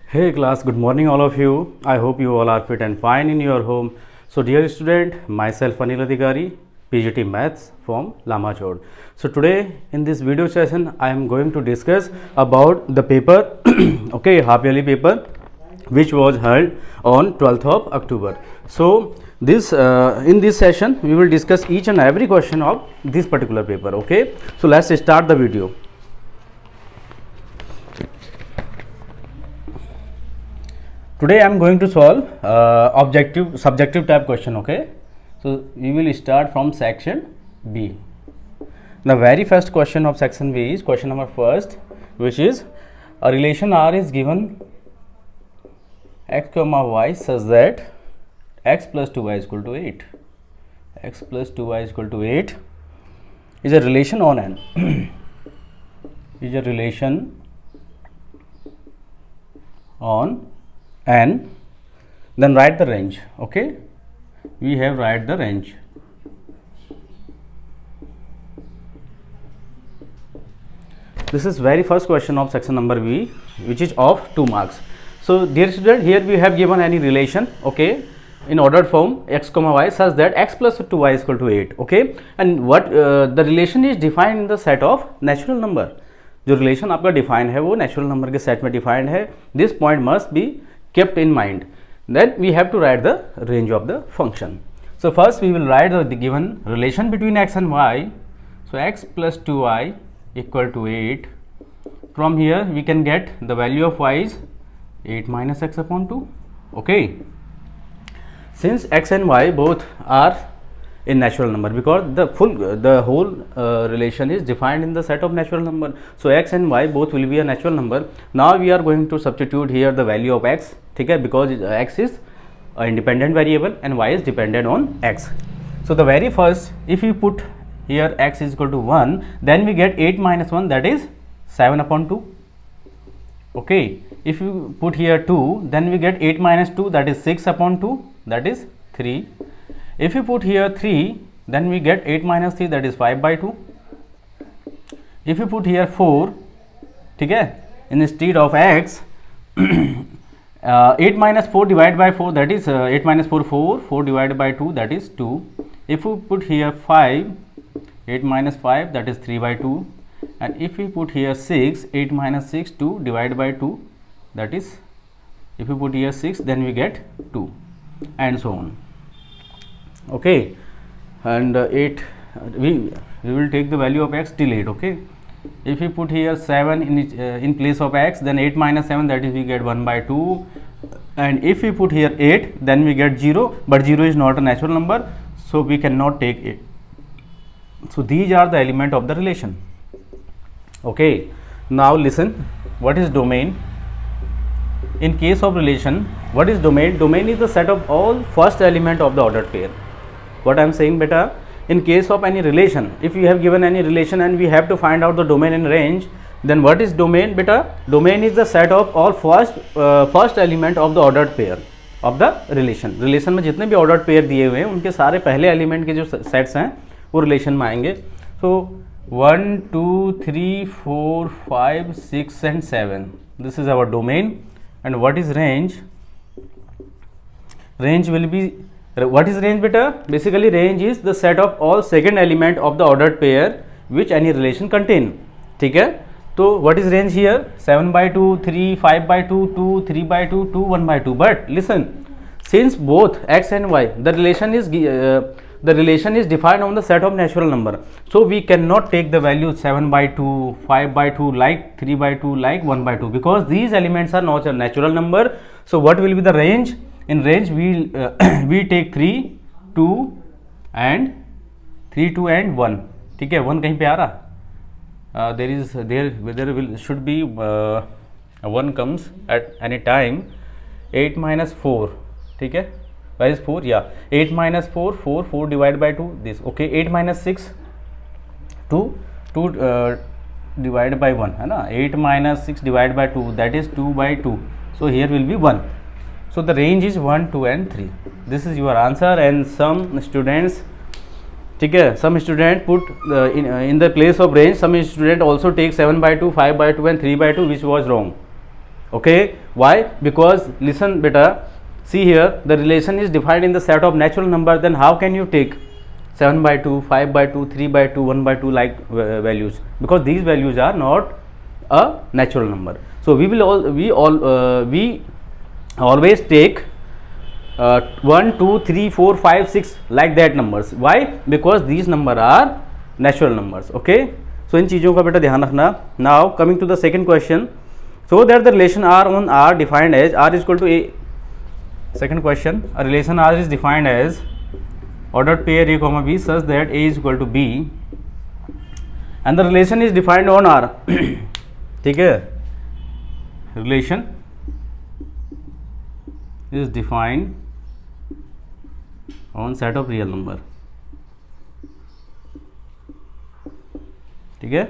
Hey class, good morning all of you. I hope you all are fit and fine in your home. So dear student, myself Anil Adhikari, PGT Maths from Lama Chowd. So today in this video session I am going to discuss about the paper okay, half yearly paper which was held on 12th of October. So this in this session we will discuss each and every question of this particular paper. Okay, so let's start the video. Today I am going to solve subjective type question. Okay, so we will start from section B. The very first question of section B is question number first, which is a relation R is given x comma y such that x plus 2y is equal to 8. X plus 2y is equal to 8 is a relation on N. Is a relation on N. Then write the range. Okay, we have write the range. This is very first question of section number B, which is of 2 marks. So dear student, here we have given any relation, okay, in ordered form x comma y such that x plus 2y is equal to 8. Okay, and what the relation is defined in the set of natural number. जो relation आपका define है वो natural number के set में defined है. This point must be kept in mind. Then we have to write the range of the function. So first we will write the given relation between x and y. So x plus 2y equal to 8. From here we can get the value of y is 8 minus x upon 2. Okay, since x and y both are in natural number, because the whole relation is defined in the set of natural number, so x and y both will be a natural number. Now we are going to substitute here the value of x, okay, because x is an independent variable and y is dependent on x. So the very first, if we put here x is equal to 1, then we get 8 minus 1, that is 7 upon 2. Okay, if you put here 2, then we get 8 minus 2, that is 6 upon 2, that is 3. If you put here 3, then we get 8 minus 3, that is 5 by 2. If you put here 4, okay, instead of x, 8 minus 4 divided by 4, that is 8 minus 4, 4 divided by 2, that is 2. If you put here 5, 8 minus 5, that is 3 by 2. And if we put here 6, 8 minus 6, 2 divided by 2, that is, if you put here 6, then we get 2, and so on. Okay, and 8 we will take the value of x till 8. Okay, if we put here 7 in place of x, then 8 minus 7, that is we get 1 by 2. And if we put here 8, then we get 0, but 0 is not a natural number, so we cannot take it. So these are the element of the relation. Okay, now listen, what is domain? In case of relation, what is domain? Domain is the set of all first element of the ordered pair. What I am saying, beta, in case of any relation, if you have given any relation and we have to find out the domain and range, then what is domain, beta? Domain is the set of all first element of the ordered pair of the relation. Relation में जितने भी ordered pair दिए हुए हैं उनके सारे पहले element के जो sets हैं वो relation में आएंगे. So 1, 2, 3, 4, 5, 6 and 7. This is our domain. And what is range? Range will be, what is range, beta? Basically range is the set of all second element of the ordered pair which any relation contain. ठीक है, तो what is range here? 7 by 2, 3, 5 by 2, 2, 3 by 2, 2, 1 by 2. But listen, since both x and y, the relation is defined on the set of natural number, so we cannot take the value 7 by 2, 5 by 2, like 3 by 2, like 1 by 2, because these elements are not a natural number. So what will be the range? In range we take 3, 2 and 3, 2 and 1. ठीक है, 1 कहीं पे आ रहा? There should be 1 comes at any time. 8 minus 4. ठीक है, where is 4? Yeah, 8 minus 4, 4 divided by 2, this. Okay, 8 minus 6, 2 divided by 1 है ना. 8 minus 6 divided by 2, that is 2 by 2. So here will be 1. So the range is 1, 2 and 3. This is your answer. And some students ठीक है, some student put in the place of range, some student also take 7 by 2, 5 by 2 and 3 by 2, which was wrong. Okay, why? Because listen beta, see here, the relation is defined in the set of natural number. Then how can you take 7 by 2, 5 by 2, 3 by 2, 1 by 2 like values? Because these values are not a natural number. So we always take 1, 2, 3, 4, 5, 6 like that numbers. Why? Because these numbers are natural numbers. Okay, so इन चीज़ों का बेटा ध्यान रखना. Now coming to the second question. So that the relation R on R defined as R is equal to A. Second question, a relation R is defined as ordered pair A comma B such that A is equal to B and the relation is defined on R. ठीक है, relation is defined on set of real number. ठीक है,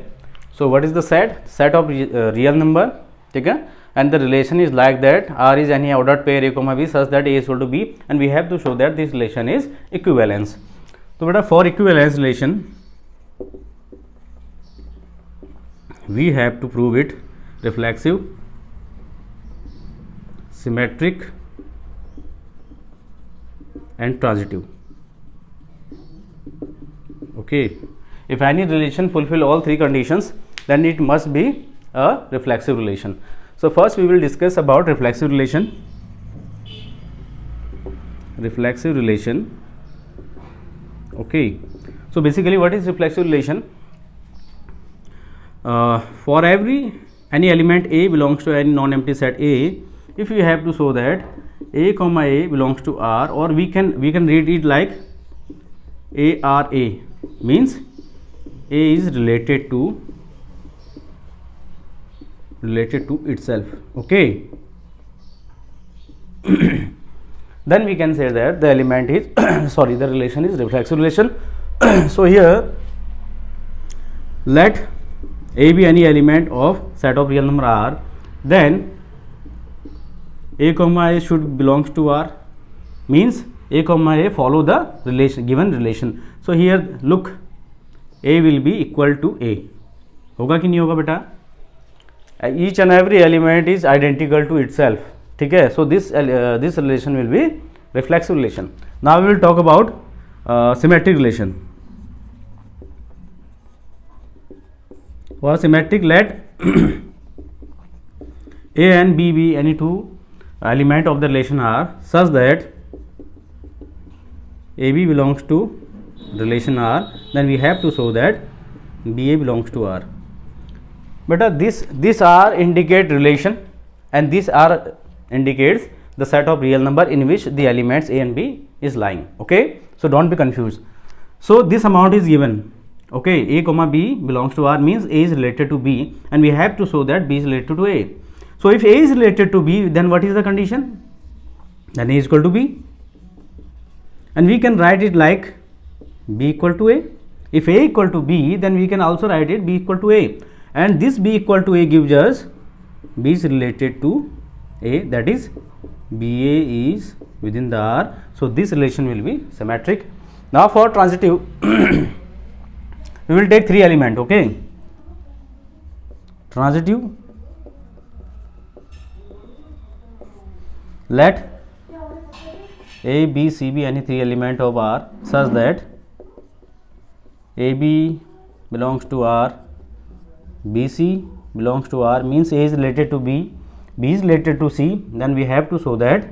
so what is the set of real number? ठीक है, and the relation is like that R is any ordered pair A comma B such that A is equal to B and we have to show that this relation is equivalence. तो बेटा for equivalence relation we have to prove it reflexive, symmetric and transitive. Okay, if any relation fulfill all three conditions then it must be a reflexive relation. So first we will discuss about reflexive relation. Reflexive relation. Okay, so basically what is reflexive relation? For any element A belongs to any non-empty set A, if you have to show that A comma A belongs to R, or we can read it like A R A, means A is related to itself. Okay, then we can say that the element is the relation is reflexive relation. So here let A be any element of set of real number R, then A comma A should belongs to R, means A comma A follow the given relation. So here look, A will be equal to A. होगा कि नहीं होगा बेटा? Each and every element is identical to itself. ठीक है, so this relation will be reflexive relation. Now we will talk about symmetric relation. For symmetric, let A and B be any two element of the relation R such that AB belongs to relation R, then we have to show that BA belongs to R. But this R indicate relation and this R indicates the set of real number in which the elements A and B is lying. Okay, so don't be confused. So this amount is given. Okay, A comma B belongs to R means A is related to B and we have to show that B is related to A. So if A is related to B, then what is the condition? Then A is equal to B and we can write it like B equal to A. If A equal to B, then we can also write it B equal to A, and this B equal to A gives us B is related to A, that is BA is within the R. So this relation will be symmetric. Now for transitive we will take three element. Okay, transitive, let A, B, C be any three element of R such that AB belongs to R, BC belongs to R means A is related to B, B is related to C, then we have to show that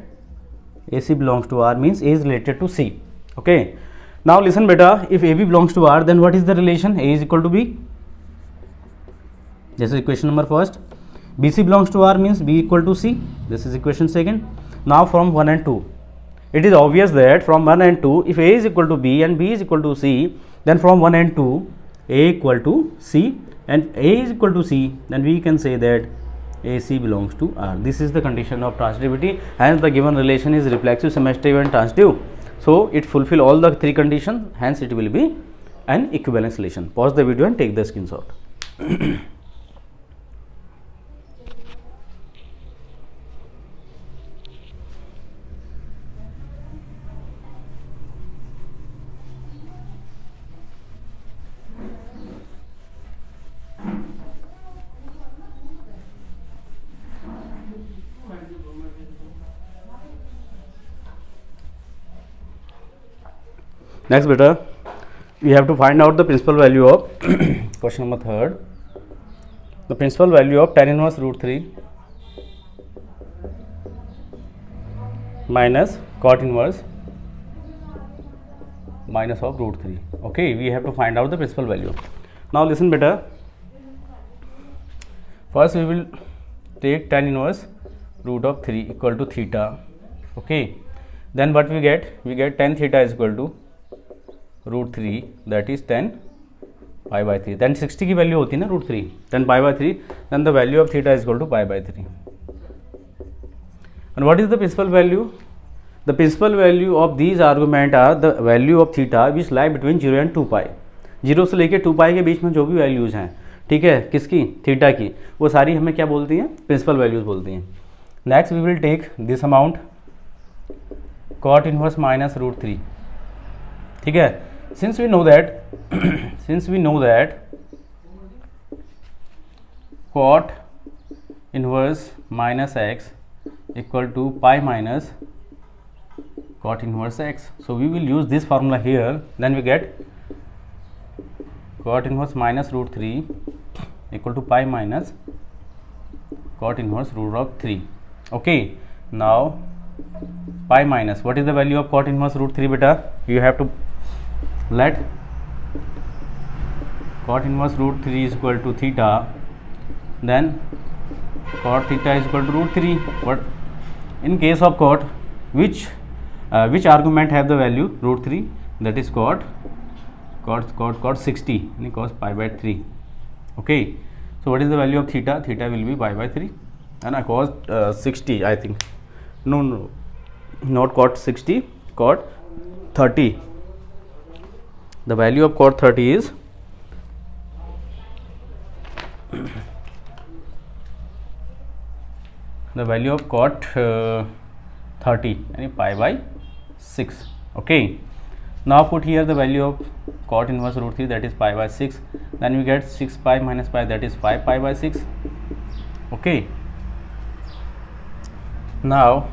AC belongs to R means A is related to C. Okay, now listen beta, if AB belongs to R, then what is the relation? A is equal to B. This is equation number first. BC belongs to R means B equal to C. This is equation second. Now from 1 and 2, it is obvious that from 1 and 2, if A is equal to B and B is equal to C, then from 1 and 2 A equal to C and A is equal to C, then we can say that AC belongs to R. This is the condition of transitivity, hence the given relation is reflexive, symmetric and transitive. So it fulfill all the three conditions, hence it will be an equivalence relation. Pause the video and take the screenshot. Next बेटा, we have to find out the principal value of question number third, the principal value of tan inverse root 3 minus cot inverse minus of root 3. Okay, we have to find out the principal value. Now listen beta, first we will take tan inverse root of 3 equal to theta. Okay, then what we get tan theta is equal to root 3, that is tan pi by 3. then 60 की value होती है ना root 3, then pi by 3, then the value of theta is equal to pi by 3. And what is the principal value? The principal value of these argument are the value of theta which lie between 0 and 2 pi. 0 से लेके 2 pi के बीच में जो भी values हैं, ठीक है, किसकी, थीटा की, वो सारी हमें क्या बोलती हैं, प्रिंसिपल वैल्यूज़ बोलती हैं. Next we will take this amount cot inverse minus root 3. ठीक है, since we know that cot inverse minus x equal to pi minus cot inverse x. So we will use this formula here. Then we get cot inverse minus root 3 equal to pi minus cot inverse root of 3. Okay, now pi minus, what is the value of cot inverse root 3 beta? You have to let cot inverse root 3 is equal to theta, then cot theta is equal to root 3. What in case of cot, which argument have the value root 3, that is cot 60 and cos pi by 3. Okay, so what is the value of theta? Theta will be pi by 3 and cos 60, I think, no, not cot 60, cot 30. The value of cot 30 is the value of cot 30 and pi by 6. Okay, now put here the value of cot inverse root 3, that is pi by 6, then we get 6 pi minus pi, that is 5 pi by 6. Okay, now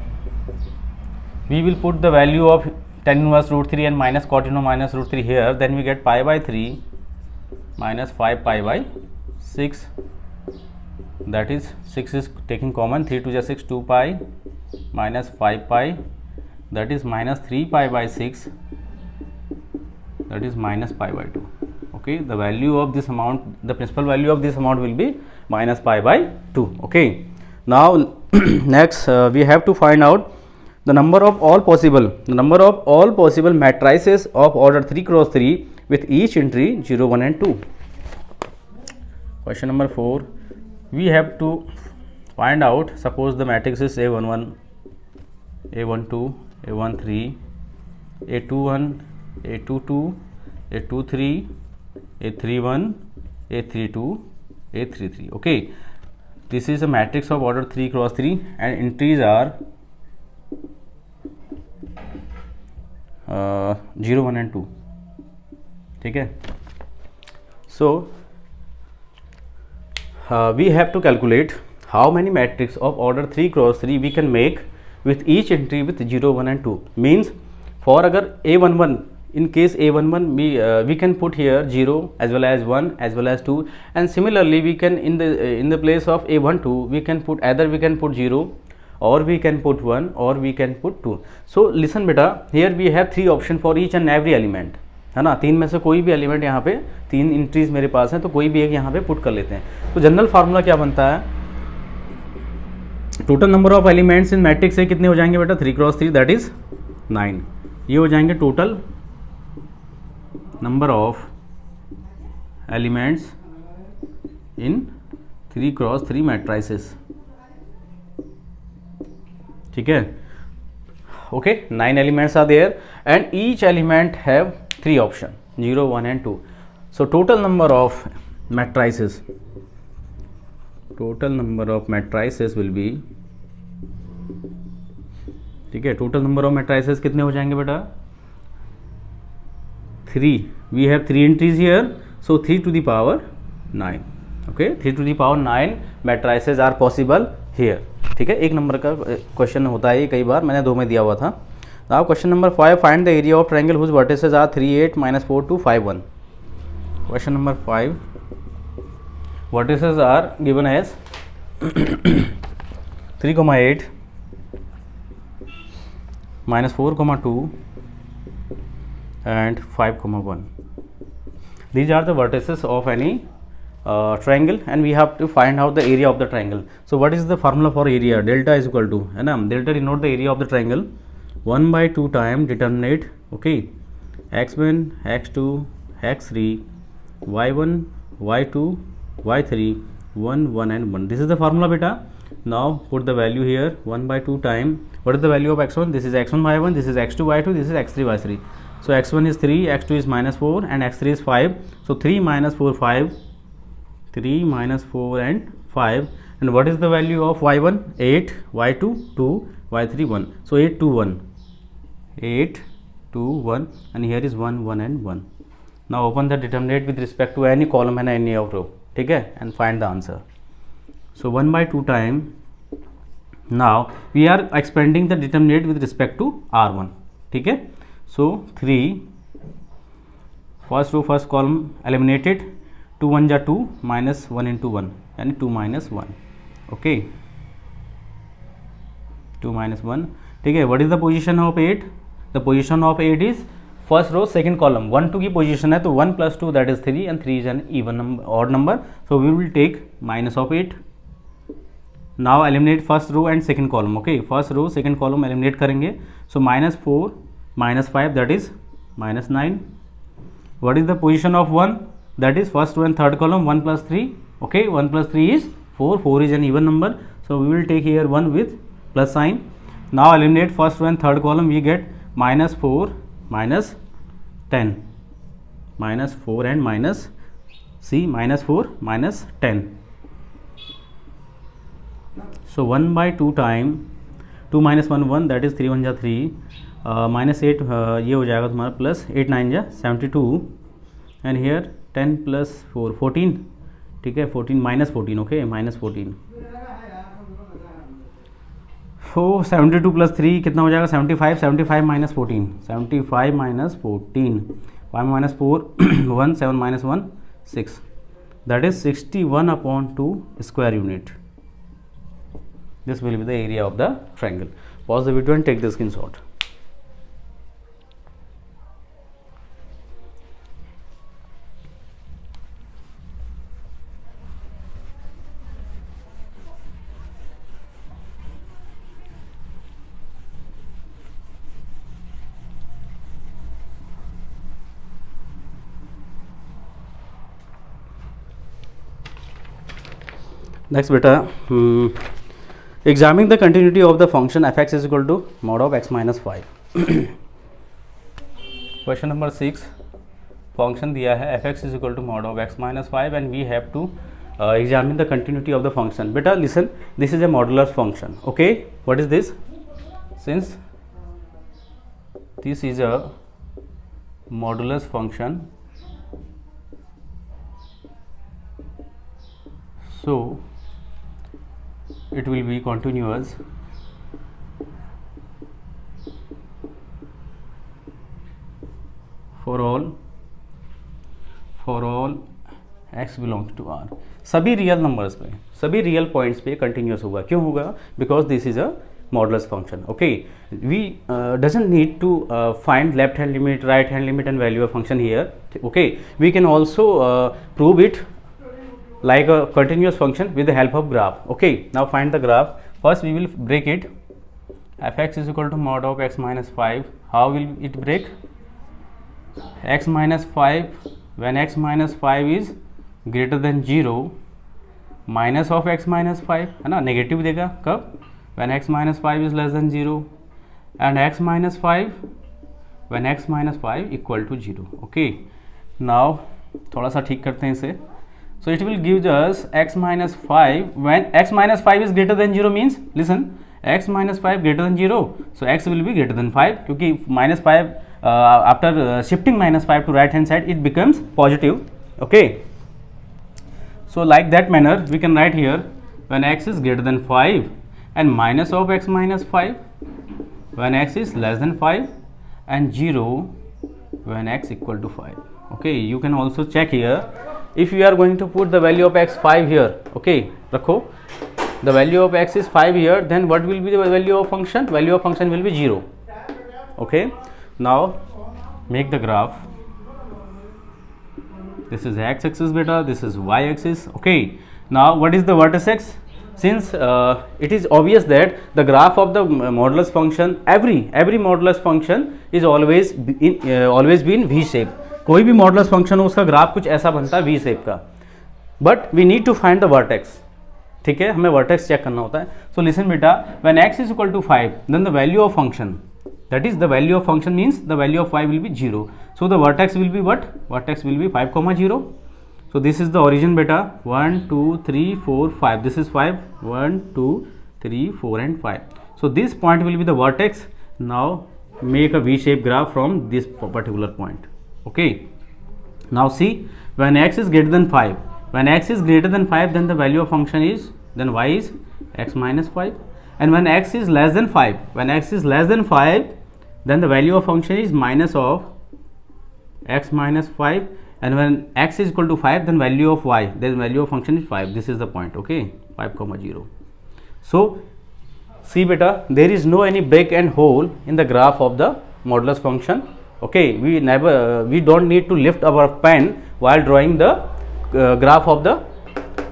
we will put the value of tan inverse root 3 and minus cot inverse minus root 3 here, then we get pi by 3 minus 5 pi by 6, that is 6 is taking common, 3 to 6, 2 pi minus 5 pi, that is minus 3 pi by 6, that is minus pi by 2. Okay, the value of this amount, the principal value of this amount will be minus pi by 2. Okay, now next we have to find out the number of all possible matrices of order 3 cross 3 with each entry 0, 1 and 2. Question number 4, we have to find out, suppose the matrix is A11, A12, A13, A21, A22, A23, A31, A32, A33. Okay, this is a matrix of order 3 cross 3 and entries are 0, 1 and 2. ठीक है, so we have to calculate how many matrix of order 3 cross 3 we can make with each entry with 0, 1 and 2. Means for agar A11, in case A11 we can put here 0 as well as 1 as well as 2, and similarly we can in the place of A12 we can put either we can put 0 or we can put 1 or we can put 2. So listen beta, here we have 3 option for each and every element, है ना, 3 में से कोई भी element यहाँ पे 3 entries मेरे पास हैं, तो कोई भी एक यहाँ पे पुट कर लेते हैं. तो जनरल फार्मूला क्या बनता है, total number of elements in matrix से कितने हो जाएंगे बेटा, 3 क्रॉस 3, दैट इज 9. ये हो जाएंगे total number of elements in 3 cross 3 matrices. ठीक है, okay, 9 elements are there and each element have 3 option, 0, 1 and 2. So total number of matrices will be, ठीक है, total number of matrices कितने हो जाएंगे बेटा, 3. We have 3 entries here, so 3 to the power 9. Okay, 3 to the power 9 matrices are possible here. ठीक है, एक number का क्वेश्चन होता है ये, कई बार मैंने 2 में दिया हुआ था. Now question number 5, find the area of triangle whose vertices are 3, 8, minus 4, 2, 5, 1. Question number 5, vertices are given as 3, 8, minus 4, 2, and 5, 1. These are the vertices of any triangle, and we have to find out the area of the triangle. So what is the formula for area? Delta is equal to, delta denote the area of the triangle, 1 by 2 time determinate, okay, x1, x2, x3, y1, y2, y3, 1, 1 and 1. This is the formula beta. Now put the value here, 1 by 2 time, what is the value of x1? This is x1 y1, this is x2 y2, this is x3 y3. So x1 is 3, x2 is minus 4 and x3 is 5. So 3 minus 4, 5, 3 minus 4 and 5. And what is the value of y1? 8, y2 2, y3 1. So 8 2 1, 8 2 1, and here is 1 1 and 1. Now open the determinate with respect to any column and any row, okay, and find the answer. So 1 by 2 time, now we are expanding the determinate with respect to R1, okay. So 3, first row first column eliminated, 2 1 ja 2, minus 1 into 1 and 2 minus 1, okay, 2 minus 1, okay. What is the position of 8? The position of 8 is first row second column, 1 2 की position है, तो 1 plus 2 that is 3 and 3 is an even number, odd number, so we will take minus of 8. Now eliminate first row and second column, okay, first row second column eliminate करेंगे, so minus 4 minus 5 that is minus 9. What is the position of 1? That is first row and third column, 1 plus 3, okay, 1 plus 3 is 4, 4 is an even number, so we will take here 1 with plus sign. Now eliminate first row and third column, we get minus 4 minus 10, minus 4 and minus C, minus 4 minus 10. So 1 by 2 time 2 minus 1 1, that is 3 1 जा 3, minus 8 ये हो जाएगा तुम्हारा plus 8 9 जा 72, and here 10 plus 4 14, ठीक है, 14 minus 14, okay, minus 14. So 72 plus 3 कितना हो जाएगा 75, 75 minus 14, 75 minus 14, 5 minus 4 1, 7 minus 1 6, that is 61 upon 2 square unit. This will be the area of the triangle. Pause the video and take the screenshot. Next beta, examine the continuity of the function fx is equal to mod of x minus 5. Question number 6, function दिया है fx is equal to mod of x minus 5 and we have to examine the continuity of the function. Beta listen, this is a modulus function, okay. What is this? Since this is a modulus function, so it will be continuous for all x belongs to R. सभी real numbers पे, सभी real points पे continuous होगा. क्यों होगा? Because this is a modulus function. Okay, we doesn't need to find left hand limit, right hand limit and value of function here. Okay, we can also prove it like a continuous function with the help of graph. Okay, now find the graph. First we will break it. Fx is equal to mod of x minus 5. How will it break? X minus 5, when x minus 5 is greater than 0, minus of x minus 5 है ना, negative देगा कब? When x minus 5 is less than 0, and x minus 5 when x minus 5 equal to 0. Okay, now थोड़ा सा ठीक करते हैं इसे. So it will give us x minus 5 when x minus 5 is greater than 0 means, listen, x minus 5 greater than 0, so x will be greater than 5 क्योंकि minus 5 after shifting minus 5 to right hand side it becomes positive. Okay, so like that manner we can write here when x is greater than 5 and minus of x minus 5 when x is less than 5 and 0 when x equal to 5. Okay, you can also check here. If you are going to put the value of x 5 here, okay, rakho, the value of x is 5 here, then what will be the value of function? Value of function will be 0. Okay, now make the graph. This is x axis beta, this is y axis. Okay, now what is the vertex? Since it is obvious that the graph of the modulus function, every modulus function is always been v shape. कोई भी modulus function हो उसका graph कुछ ऐसा बनता है v shape का. But we need to find the vertex. ठीक है, हमें vertex चेक करना होता है. So listen बेटा, when x is equal to 5, then the value of function, that is the value of function means the value of y will be 0. So the vertex will be what? Vertex will be 5, 0. So this is the origin beta, 1 2 3 4 5. This is 5, 1 2 3 4 and 5. So this point will be the vertex. Now make a v-shaped graph from this particular point. Okay, now see, when x is greater than 5, when x is greater than 5, then the value of function is, then y is x minus 5. And when x is less than 5, when x is less than 5, then the value of function is minus of x minus 5. And when x is equal to 5, then value of y, then value of function is 5. This is the point. Okay, 5, 0. So see beta, there is no any break and hole in the graph of the modulus function. Okay, we don't need to lift our pen while drawing the graph of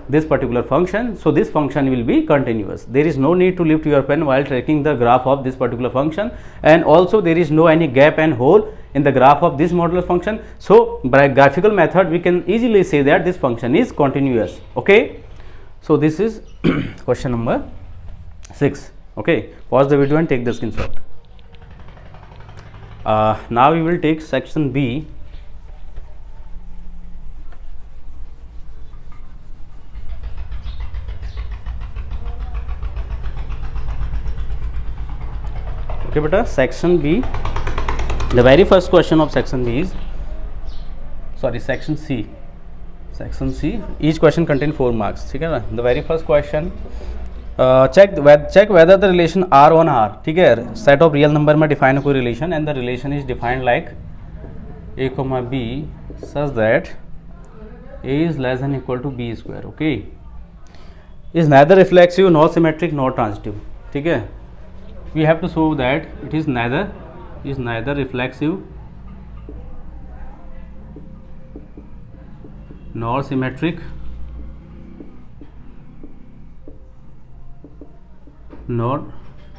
this particular function. So this function will be continuous. There is no need to lift your pen while tracking the graph of this particular function, and also there is no any gap and hole in the graph of this modulus function. So by graphical method we can easily say that this function is continuous. Okay, so this is question number 6. Okay, pause the video and take the screenshot. Now we will take section B. Okay beta, section B, the very first question of section B is, sorry, section C. Section C, each question contain 4 marks. ठीक है ना? The very first question, check whether the relation R on R, ठीक है, set of real number में define कोई relation and the relation is defined like a comma b such that a is less than equal to b square. Okay, is neither reflexive nor symmetric nor transitive. ठीक है, we have to show that it is neither reflexive nor symmetric nor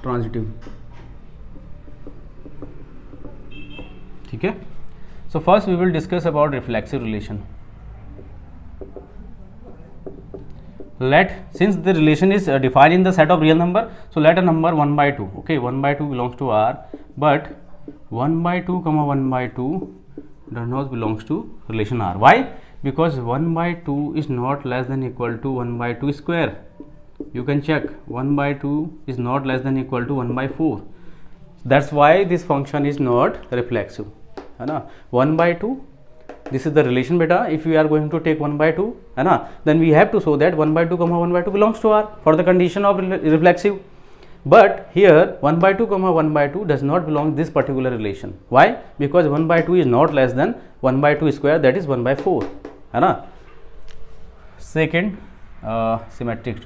transitive. ठीक है, so first we will discuss about reflexive relation. Since the relation is defined in the set of real number, so let a number 1 by 2, okay, 1 by 2 belongs to R, but 1 by 2 comma 1 by 2 does not belongs to relation R. Why? Because 1 by 2 is not less than equal to 1 by 2 square. You can check, 1 by 2 is not less than equal to 1 by 4. That's why this function is not reflexive. है ना, 1 by 2, this is the relation beta. If we are going to take 1 by 2, है ना, then we have to show that 1 by 2 comma 1 by 2 belongs to R for the condition of reflexive. But here 1 by 2 comma 1 by 2 does not belong this particular relation. Why? Because 1 by 2 is not less than 1 by 2 square, that is 1 by 4. है ना. Second, symmetric.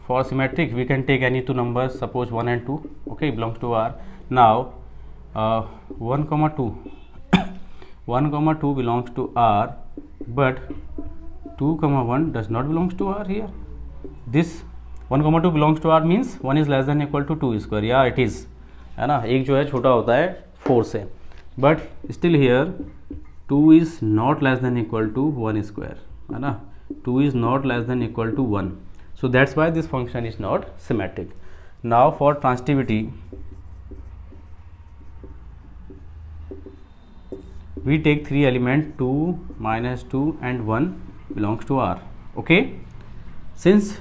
For symmetric we can take any two numbers, suppose 1 and 2, okay, belongs to R. Now 1 comma 2 1 comma 2 belongs to R, but 2 comma 1 does not belongs to R here. This 1 comma 2 belongs to R means 1 is less than equal to 2 square. Yeah, it is, है ना, एक जो है छोटा होता है 4 से, but still here 2 is not less than equal to 1 square, है ना, 2 is not less than equal to 1. So that's why this function is not symmetric. Now for transitivity, we take 3 elements, 2, minus 2 and 1 belongs to R. Okay, since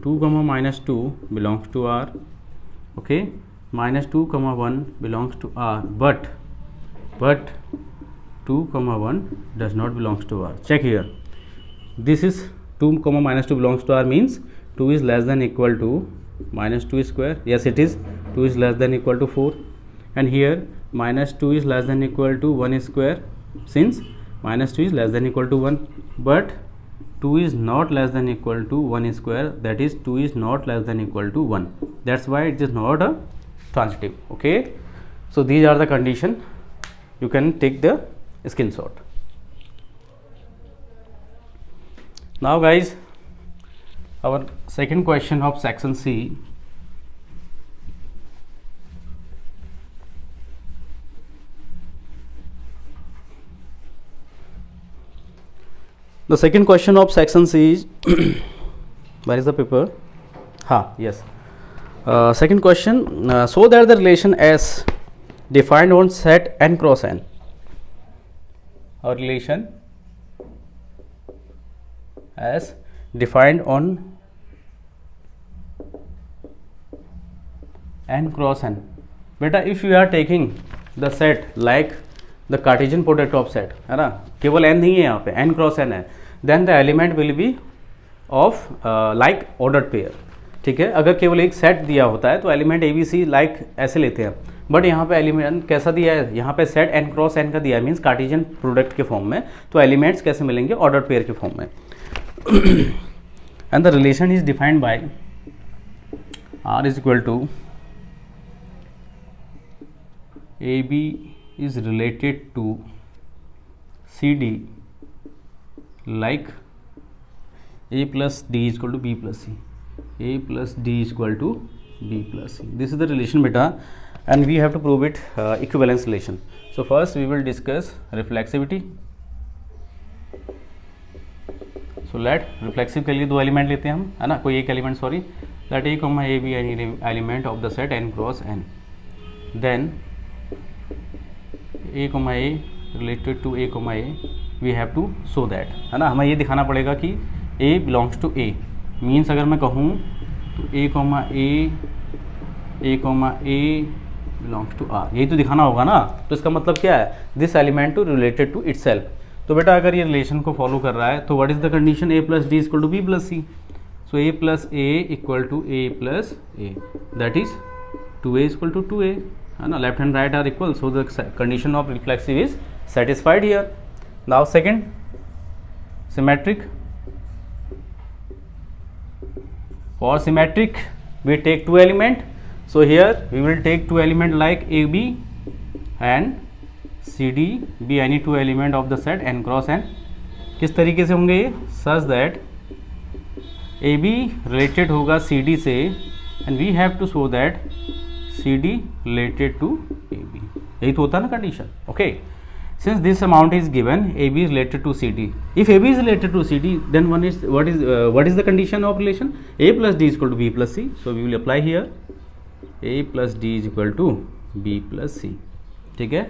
2 comma minus 2 belongs to R, okay, minus 2 comma 1 belongs to R, but 2 comma 1 does not belongs to R. Check here, this is 2 comma minus 2 belongs to R means 2 is less than equal to minus 2 square. Yes, it is. 2 is less than equal to 4, and here minus 2 is less than equal to 1 square, since minus 2 is less than equal to 1, but 2 is not less than equal to 1 square, that is 2 is not less than equal to 1. That's why it is not a transitive. Okay, so these are the condition. You can take the screenshot. Now guys, our second question of section C. The second question of section C is where is the paper? Yes. Second question, so that the relation S defined on set n cross n. Our relation S defined on n cross n. Beta, if you are taking the set like the Cartesian product of set, है ना, केवल n नहीं है यहाँ पे, n cross n है, then the element will be of like ordered pair. ठीक है, अगर केवल एक सेट दिया होता है तो element A B C like ऐसे लेते हैं, बट यहाँ पे एलिमेंट कैसा दिया है, यहाँ पे सेट n क्रॉस n का दिया है, मीन्स कार्टेशियन प्रोडक्ट के फॉर्म में, तो एलिमेंट्स कैसे मिलेंगे, ऑर्डर्ड पेयर के फॉर्म में. And the relation is defined by r is equal to A B is related to CD like A plus D is equal to B plus C. A plus D is equal to B plus C. This is the relation beta, and we have to prove it equivalence relation. So first we will discuss reflexivity. So let reflexive के लिए दो element लेते हैं हम, है ना, कोई एक element, sorry, that A comma A be any element of the set n cross n. Then A comma A related to A comma A, we have to show that, है ना, हमें ये दिखाना पड़ेगा कि A belongs to A. Means अगर मैं कहूँ तो A comma A belongs to R, यही तो दिखाना होगा ना. तो इसका मतलब क्या है, this element to related to itself. तो बेटा अगर ये रिलेशन को फॉलो कर रहा है तो what is the condition, A plus D equal to B plus C. So A plus A equal to A plus A, that is 2A equal to 2A, है ना, left and right are equal, so the condition of reflexive is satisfied here. Now second, symmetric. For symmetric we take two element, so here we will take two element like AB and CD be any two element of the set n cross n. किस तरीके से होंगे ये, such that AB related होगा CD से, and we have to show that CD related to AB. यही तो होता है ना condition. Okay, since this amount is given, AB is related to CD. If AB is related to CD, then what is the condition of relation? A plus D is equal to B plus C. So we will apply here. A plus D is equal to B plus C. ठीक है?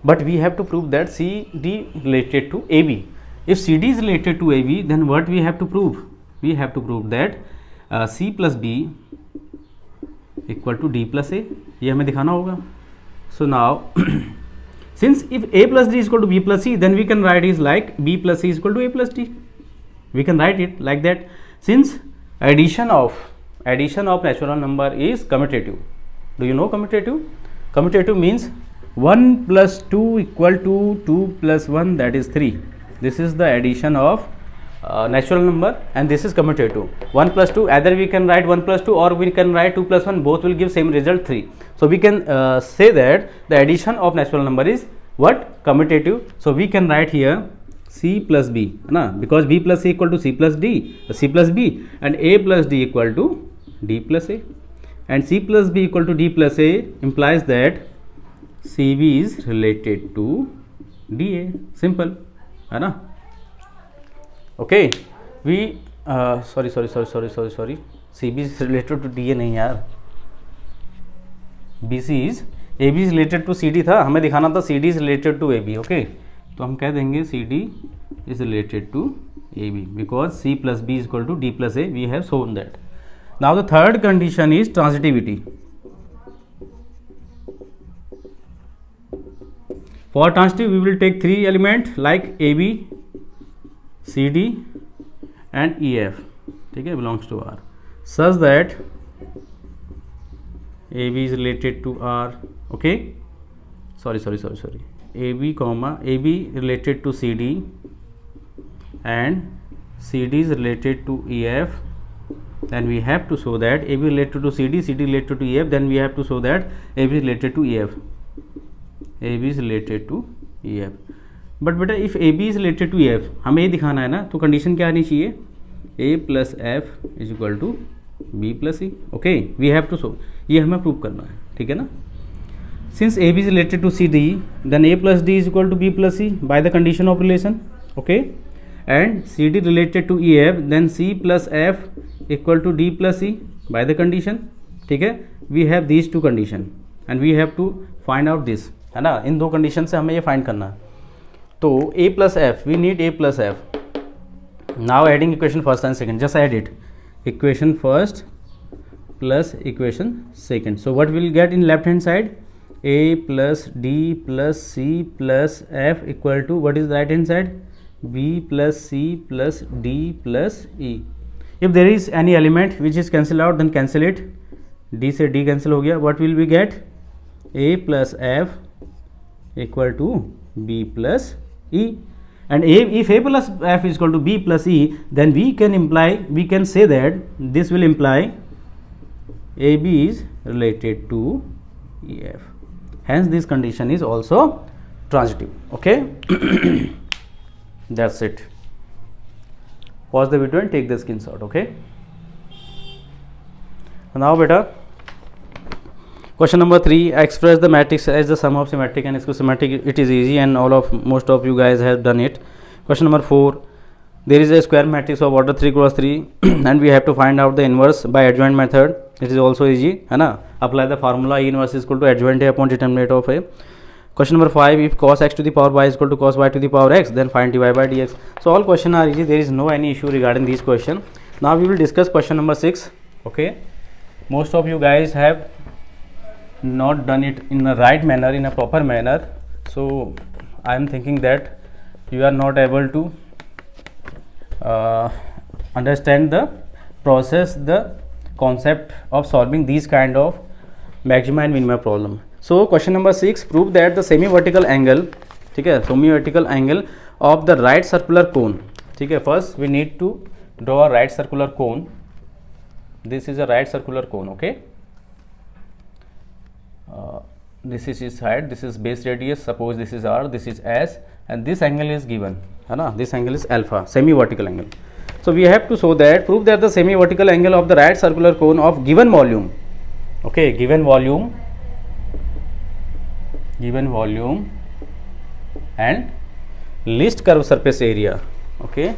But we have to prove that CD related to AB. If CD is related to AB, then what we have to prove? We have to prove that C plus B equal to D plus A. ये हमें दिखाना होगा. So now since if A plus D is equal to B plus C, then we can write is like B plus C is equal to A plus D. We can write it like that. Since addition of natural number is commutative. Do you know commutative? Commutative means 1 plus 2 equal to 2 plus 1, that is 3. This is the addition of natural number, and this is commutative. 1 plus 2, either we can write 1 plus 2 or we can write 2 plus 1, both will give same result 3. So we can say that the addition of natural number is what, commutative. So we can write here C plus B, na, because B plus C equal to C plus D, C plus B, and A plus D equal to D plus A, and C plus B equal to D plus A implies that CB is related to DA. Simple, है ना. Okay, we sorry, CB is related to DA नहीं यार, BC is AB is related to CD था, हमें दिखाना था CD is related to AB. Okay, तो हम कह देंगे CD is related to AB because C plus B is equal to D plus A. We have shown that. Now the third condition is transitivity. For transitive we will take three element like AB, CD and EF. ठीक है, belongs to R such that AB is related to R. Okay, sorry, AB comma AB related to CD and CD is related to EF. Then we have to show that AB related to CD, CD related to EF. Then we have to show that AB is related to EF. AB is related to EF. But बेटा if AB is related to EF, हमें ये दिखाना है ना, तो condition क्या आनी चाहिए? A plus F is equal to B plus E. Okay, we have to show. ये हमें प्रूव करना है, ठीक है ना? Since AB is related to CD, then A plus D is equal to B plus C by the condition of relation. Okay, and CD related to EF, then C plus F equal to D plus E by the condition. ठीक है, we have these two condition and we have to find out this, है ना? इन दो condition से हमें ये find करना है. तो A plus F, we need A plus F. Now adding equation first and second, just add it. Equation first plus equation second. So what we'll get in left hand side? A plus D plus C plus F equal to, what is the right hand side? B plus C plus D plus E. If there is any element which is cancel out, then cancel it. D से D cancel हो गया. What will we get? A plus F equal to B plus E. And if A plus F is equal to B plus E, then we can say that this will imply AB is related to EF. Hence this condition is also transitive. Okay. That's it. Pause the video and take the screenshot. Okay. Now beta, question number 3, express the matrix as the sum of symmetric and symmetric. It is easy and most of you guys have done it. Question number 4, there is a square matrix of order 3 cross 3 and we have to find out the inverse by adjoint method. It is also easy, है ना? Apply the formula E inverse is equal to adjoint A upon determinant of A. Question number 5, if cos x to the power y is equal to cos y to the power x, then find dy by dx. So all questions are easy. There is no any issue regarding these questions. Now we will discuss question number 6. Okay, most of you guys have not done it in a right manner, in a proper manner. So I am thinking that you are not able to understand the process, the concept of solving these kind of maxima and minima problem. So question number 6, prove that the semi vertical angle, ठीक है, semi vertical angle of the right circular cone. ठीक है, first we need to draw a right circular cone. This is a right circular cone. Okay, this is its height, this is base radius, suppose this is R, this is S, and this angle is given, है ना? This angle is alpha, semi vertical angle. So we have to show that, prove that the semi vertical angle of the right circular cone of given volume, okay, given volume and least curved surface area, okay,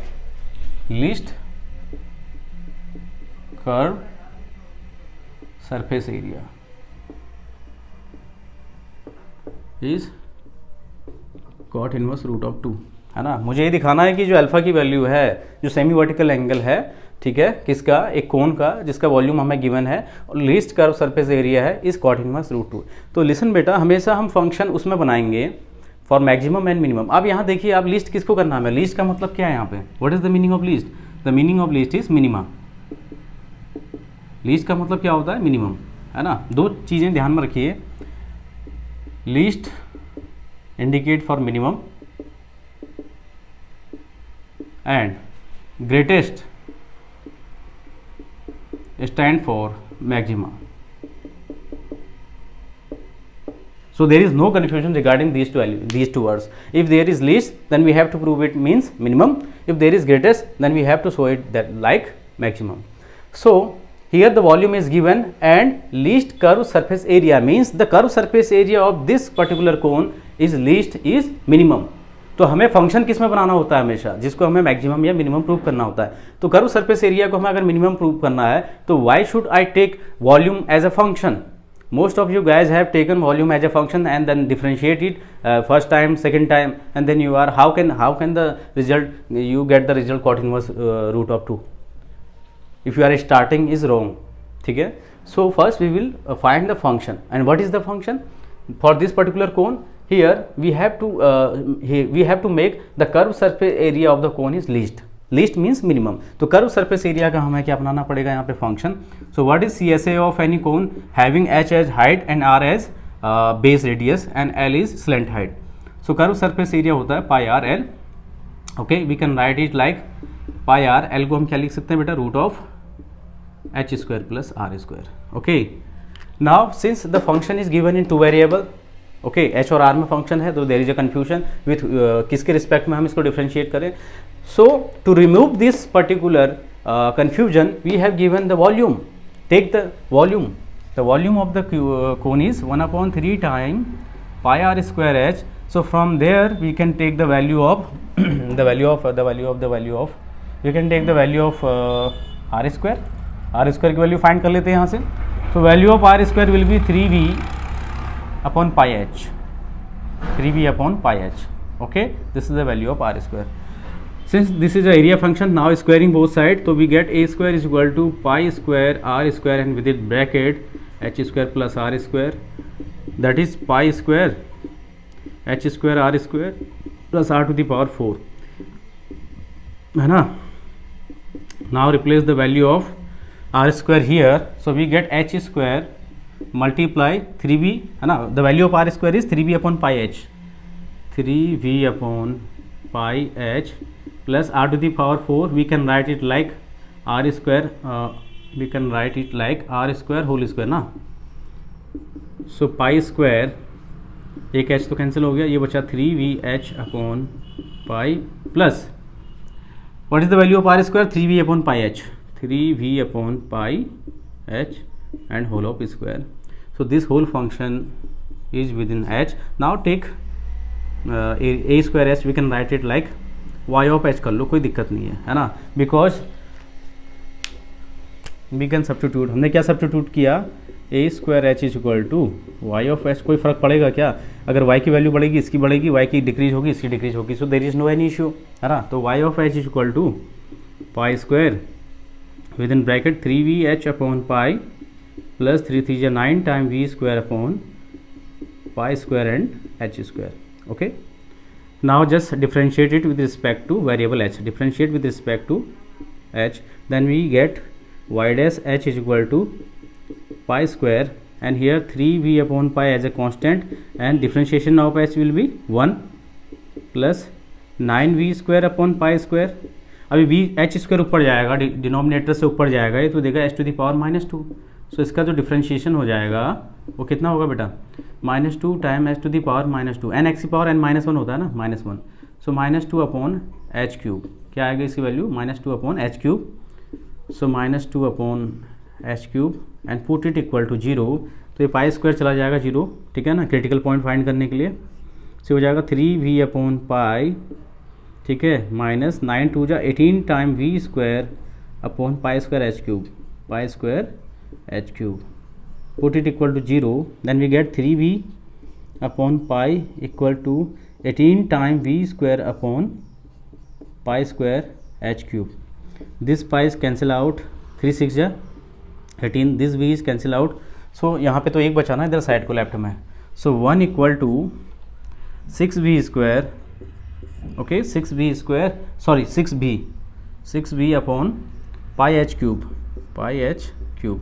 least curved surface area is cot inverse root of 2, है ना? मुझे ये दिखाना है कि जो alpha की value है, जो सेमी वर्टिकल एंगल है, ठीक है, किसका? एक कोन का, जिसका वॉल्यूम हमें गिवन है और लीस्ट कर्व सरफेस एरिया है, इस कॉट इनवर्स रूट 2. तो लिसन बेटा, हमेशा हम फंक्शन उसमें बनाएंगे फॉर मैक्सिमम एंड मिनिमम. अब यहाँ देखिए, आप लीस्ट किसको करना है? लीस्ट का मतलब क्या है यहाँ पे? What is the meaning of least? The meaning of least is minima. Least का मतलब क्या होता है? मिनिमम, है ना? दो चीज़ें ध्यान में रखिए. Least indicate for minimum and greatest stand for maxima. So there is no confusion regarding these two words. If there is least, then we have to prove it means minimum. If there is greatest, then we have to show it that like maximum. So here the volume is given and least curved surface area means the curved surface area of this particular cone is least is minimum. तो हमें function किस में बनाना होता है? हमेशा जिसको हमें maximum या मिनिमम प्रूव करना होता है. तो कर्व सरफेस एरिया को हमें अगर मिनिमम प्रूव करना है, तो why should I take volume as a function? Most of you guys have taken volume as a function and then differentiate it first time, second time, and then you are how can the result, you get the result cot inverse root of 2 if you are starting is wrong. ठीक है. So first we will find the function, and what is the function for this particular cone? Here we have to make the curved surface area of the cone is least. Least means minimum. तो curve surface area का हमें क्या अपनाना पड़ेगा यहाँ पे function. So what is C S A of any cone having H as height and R as base radius and L is slant height. So curve surface area होता है pi R L. Okay, we can write it like pi R L को हम क्या लिख सकते हैं बेटा, root of H square plus R square. Okay, now since the function is given in two variable, okay, H और R में function है, तो there is a confusion with किसके रिस्पेक्ट में हम इसको डिफ्रेंशिएट करें। So to remove this particular confusion, we have given the volume. Take the volume. The volume of the cone is 1/3 time pi r square h. So from there we can take the value of we can take the value of r square. R square की value find कर लेते हैं यहाँ से। So value of r square will be 3v upon pi h. 3v upon pi h. Okay, this is the value of r square. Since this is a area function, now squaring both sides, so we get a square is equal to pi square r square and within bracket h square plus r square, that is pi square h square r square plus r to the power 4, है ना। Now replace the value of r square here, so we get h square multiply 3v, है ना। The value of r square is 3v upon pi h, 3v upon pi h plus r to the power 4. We can write it like r square, r square whole square ना। So pi square, एक h तो cancel हो गया, ये बचा 3vh upon pi plus what is the value of r square, 3v upon pi h, 3v upon pi h and whole of square. So this whole function is within h. Now take a square h, we can write it like y of h कर लो, कोई दिक्कत नहीं है ना, because we can substitute. हमने क्या substitute किया, A square H is equal to Y of H. कोई फर्क पड़ेगा क्या, अगर y की वैल्यू बढ़ेगी इसकी बढ़ेगी, y की डिक्रीज होगी इसकी डिक्रीज होगी, so there is no any issue, है ना। तो y of H is equal to pi square with in bracket 3v upon pi plus 3 3 9 time v square upon pi square and h square. Okay, now just differentiate it with respect to variable h, differentiate with respect to h, then we get y dash h is equal to pi square and here 3v upon pi as a constant and differentiation of h will be 1 plus 9v square upon pi square। अभी v h square ऊपर जाएगा, denominator से ऊपर जाएगा, ये तो देगा h to the power -2। सो इसका जो डिफ्रेंशिएशन हो जाएगा वो कितना होगा बेटा, -2 time h to the power -2, n x की पावर n -1 होता है ना, -1। सो -2 अपॉन एच क्यूब, क्या आएगा इसकी वैल्यू, -2 upon H cube. So -2 upon H cube and put it equal to 0, तो ये पाई स्क्वायर चला जाएगा 0, ठीक है ना, क्रिटिकल पॉइंट फाइंड करने के लिए। से हो जाएगा 3v अपॉन पाई, ठीक है, माइनस 9 2 जा 18 time v square upon pi square H cube, pi square H cube, put it equal to 0, then we get 3v upon pi equal to 18 time v square upon pi square h cube. This pi is cancel out, 3 6 जा 18, this v is cancel out, so यहाँ पे तो एक बचा ना इधर side को left में, so 1 equal to 6v square, okay, 6v square, sorry 6v upon pi h cube.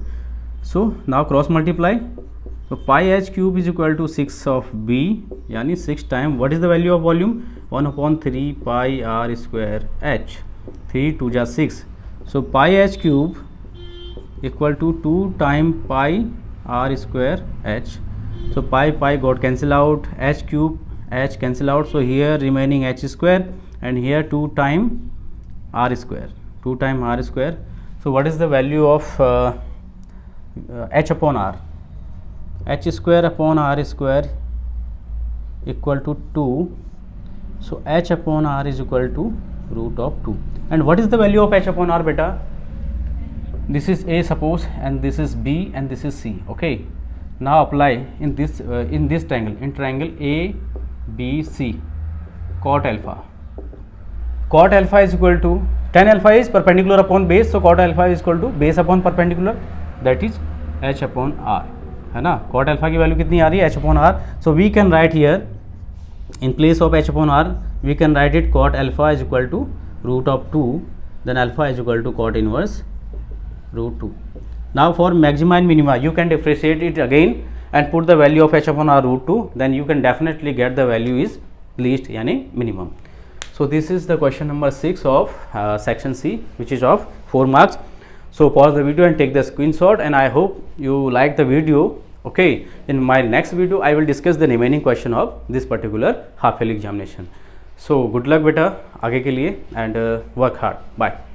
So now cross multiply, so pi h cube is equal to 6 of b, यानी 6 time what is the value of volume, 1/3 pi r square h, 3 2 जा 6, so pi h cube equal to 2 time pi r square h, so pi got cancel out, h cube h cancel out, so here remaining h square and here 2 time r square, 2 time r square. So what is the value of h upon r, h square upon r square equal to 2, so h upon r is equal to root of 2. And what is the value of h upon r beta, this is a suppose and this is b and this is c. Okay, now apply in this triangle, in triangle a b c, cot alpha is equal to tan alpha is perpendicular upon base, so cot alpha is equal to base upon perpendicular, that is h upon r, है ना। cot alpha की value कितनी आ रही है, h upon r, so we can write here in place of h upon r we can write it cot alpha is equal to root of 2 then alpha is equal to cot inverse root 2. Now for maxima and minima, you can differentiate it again and put the value of h upon r root 2, then you can definitely get the value is least yani minimum. So this is the question number 6 of section C, which is of 4 marks. So pause the video and take the screenshot, and I hope you like the video. Okay, in my next video I will discuss the remaining question of this particular half yearly examination. So good luck beta आगे के लिए, and work hard. Bye.